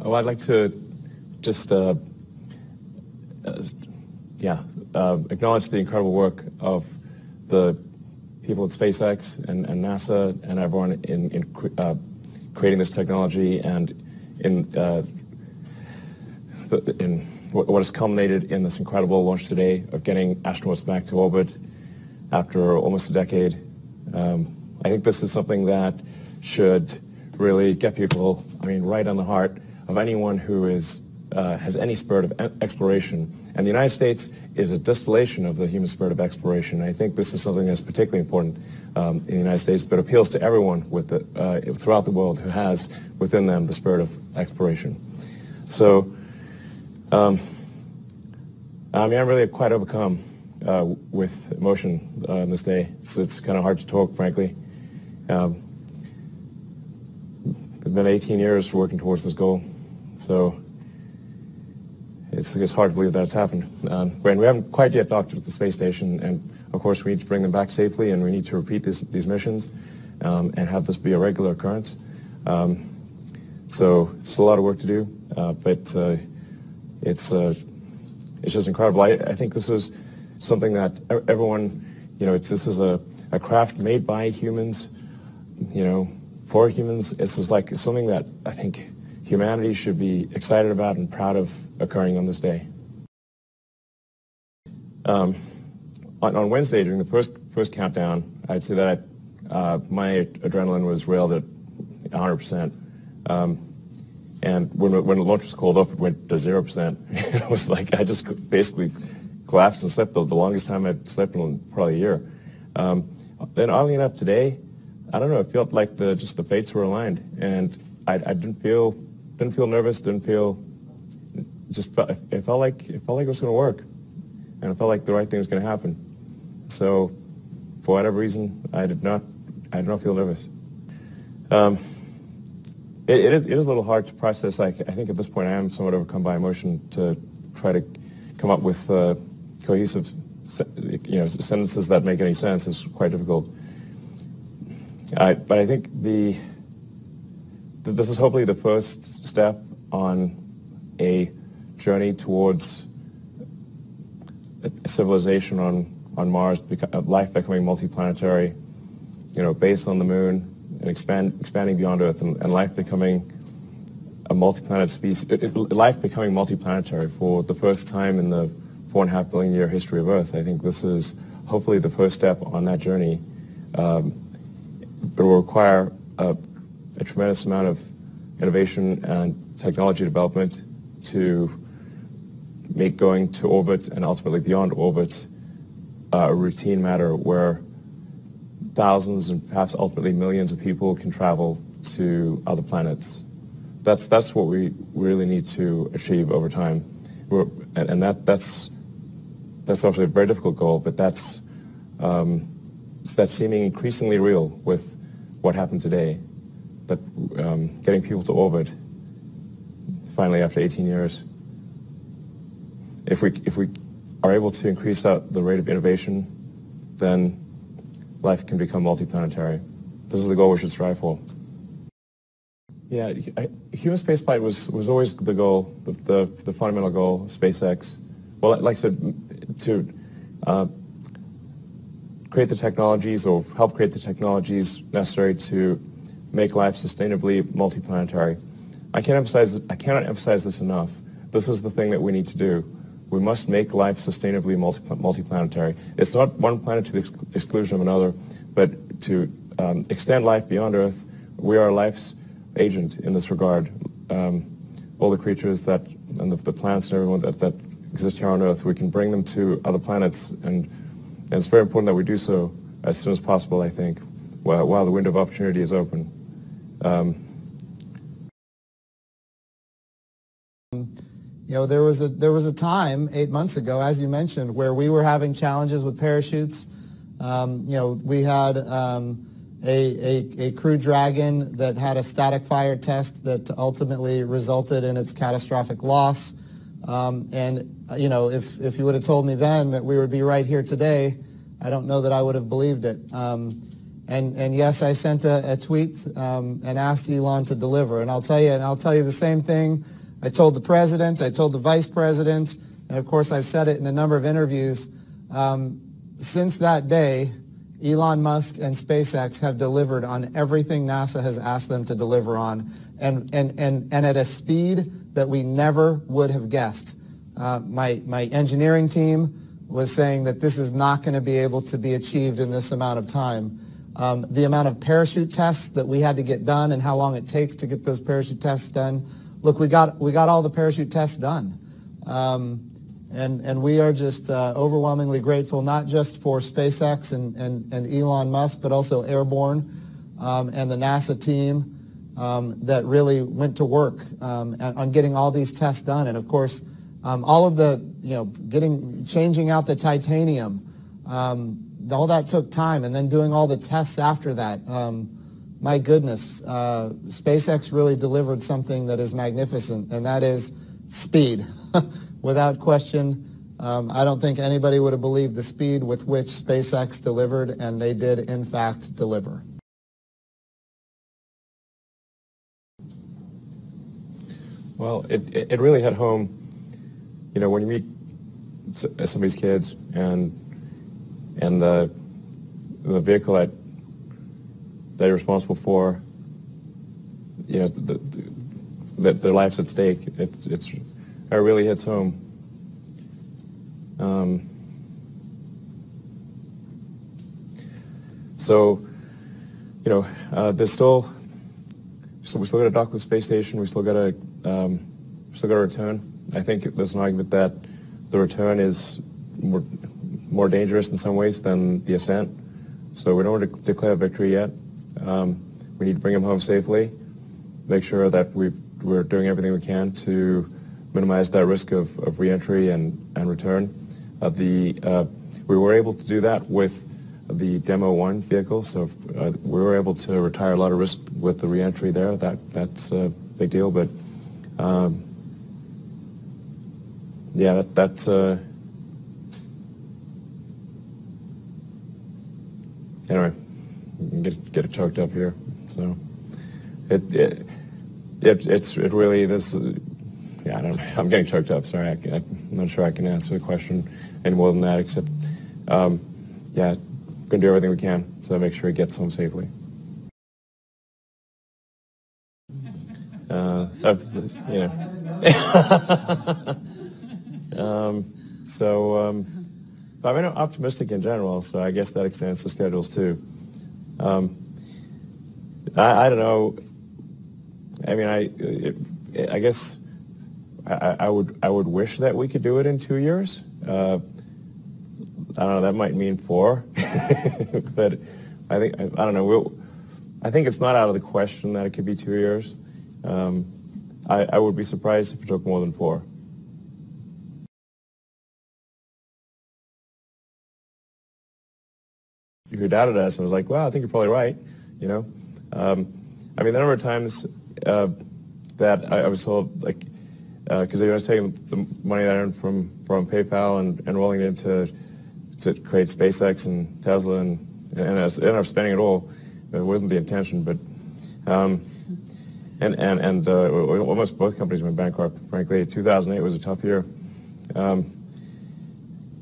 Oh, I'd like to just, acknowledge the incredible work of the people at SpaceX and NASA and everyone in creating this technology and in what has culminated in this incredible launch today of getting astronauts back to orbit after almost a decade. I think this is something that should really get people, right on the heart of anyone who has any spirit of exploration. And the United States is a distillation of the human spirit of exploration. And I think this is something that's particularly important in the United States, but appeals to everyone throughout the world who has within them the spirit of exploration. So, I'm really quite overcome with emotion on this day. It's kind of hard to talk, frankly. It's been 18 years working towards this goal, so it's hard to believe that it's happened. And we haven't quite yet docked at the space station, and of course we need to bring them back safely, and we need to repeat these missions and have this be a regular occurrence. So it's a lot of work to do, but it's just incredible. I think this is something that everyone, this is a craft made by humans, for humans. It's something that I think humanity should be excited about and proud of occurring on this day. On Wednesday, during the first countdown, I'd say that my adrenaline was railed at 100%. And when the launch was called off, it went to 0%. It was like I just basically collapsed and slept the longest time I'd slept in probably a year. Then oddly enough, today, I don't know, it felt like the fates were aligned, and I didn't feel nervous, it felt like it was going to work, and it felt like the right thing was going to happen. So, for whatever reason, I did not feel nervous. It is a little hard to process. I think at this point I am somewhat overcome by emotion to try to come up with cohesive, sentences that make any sense. Is quite difficult. But I think this is hopefully the first step on a journey towards a civilization on Mars, life becoming multiplanetary, based on the moon, and expanding beyond Earth, and life becoming a multi-planet species, life becoming multiplanetary for the first time in the 4.5 billion year history of Earth. I think this is hopefully the first step on that journey. It will require a tremendous amount of innovation and technology development to make going to orbit and ultimately beyond orbit a routine matter where thousands and perhaps ultimately millions of people can travel to other planets. That's what we really need to achieve over time. That's obviously a very difficult goal, but that's seeming increasingly real with what happened today. That getting people to orbit finally after 18 years. If we are able to increase the rate of innovation, then life can become multiplanetary. This is the goal we should strive for. Yeah, human spaceflight was always the goal, the fundamental goal of SpaceX. Well, like I said, to create the technologies or help create the technologies necessary to make life sustainably multiplanetary. I cannot emphasize this enough. This is the thing that we need to do. We must make life sustainably multiplanetary. It's not one planet to the exclusion of another, but to extend life beyond Earth. We are life's agent in this regard. All the creatures and the plants and everyone that exist here on Earth, we can bring them to other planets, and it's very important that we do so as soon as possible, I think, while the window of opportunity is open. There was a time 8 months ago, as you mentioned, where we were having challenges with parachutes. We had a Crew Dragon that had a static fire test that ultimately resulted in its catastrophic loss. If you would have told me then that we would be right here today, I don't know that I would have believed it. And yes, I sent a tweet and asked Elon to deliver. And I'll tell you the same thing I told the president, I told the vice president, and of course I've said it in a number of interviews. Since that day, Elon Musk and SpaceX have delivered on everything NASA has asked them to deliver on, and at a speed that we never would have guessed. My engineering team was saying that this is not going to be able to be achieved in this amount of time. The amount of parachute tests that we had to get done and how long it takes to get those parachute tests done. Look, we got all the parachute tests done. And we are just overwhelmingly grateful, not just for SpaceX and Elon Musk, but also Airborne and the NASA team that really went to work on getting all these tests done. And of course, all of the, changing out the titanium, all that took time, and then doing all the tests after that. My goodness, SpaceX really delivered something that is magnificent, and that is speed. Without question, I don't think anybody would have believed the speed with which SpaceX delivered, and they did, in fact, deliver. Well, it really hit home, when you meet somebody's kids and the vehicle that they're responsible for, that their life's at stake. It really hits home. There's still, so we still got to dock with the space station. We still got to return. I think there's an argument that the return is more dangerous in some ways than the ascent. So we don't want to declare victory yet. We need to bring him home safely, make sure that we're doing everything we can to minimize that risk of reentry and return. We were able to do that with the Demo 1 vehicle, so we were able to retire a lot of risk with the reentry there. That's a big deal, but that's anyway, get it choked up here. So it's really this. Yeah, I'm getting choked up. Sorry, I'm not sure I can answer the question any more than that. Except, going to do everything we can to make sure he gets home safely. I'm optimistic in general, so I guess that extends to schedules too. I don't know. I mean, I guess I would wish that we could do it in 2 years. I don't know. That might mean 4, but I don't know. I think it's not out of the question that it could be 2 years. I would be surprised if it took more than 4. Who doubted us and was like, well, I think you're probably right, the number of times that I was told, because I was taking the money that I earned from PayPal and rolling it into to create SpaceX and Tesla, and I ended up spending it all. It wasn't the intention, but almost both companies went bankrupt. Frankly, 2008 was a tough year.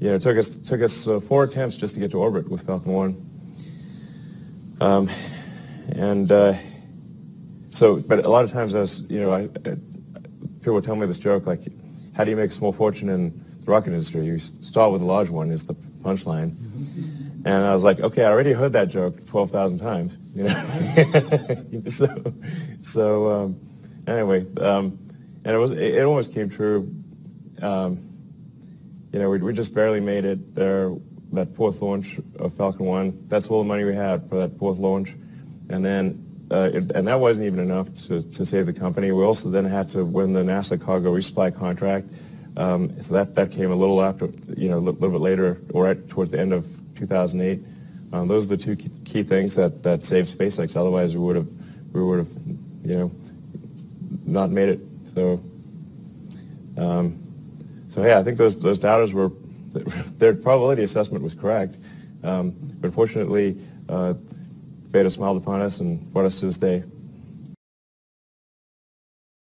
It took us 4 attempts just to get to orbit with Falcon 1. But a lot of times people would tell me this joke, like, how do you make a small fortune in the rocket industry? You start with a large one, is the punchline. And I was like, okay, I already heard that joke 12,000 times, Anyway, and it almost came true. We just barely made it there, that 4th launch of Falcon 1. That's all the money we had for that 4th launch. And then, and that wasn't even enough to save the company. We also then had to win the NASA cargo resupply contract. So that came a little after, a little bit later, or right towards the end of 2008. Those are the 2 key things that saved SpaceX. Otherwise, we would have, not made it. So yeah, I think those doubters their probability assessment was correct. But fortunately, Beta smiled upon us and brought us to this day.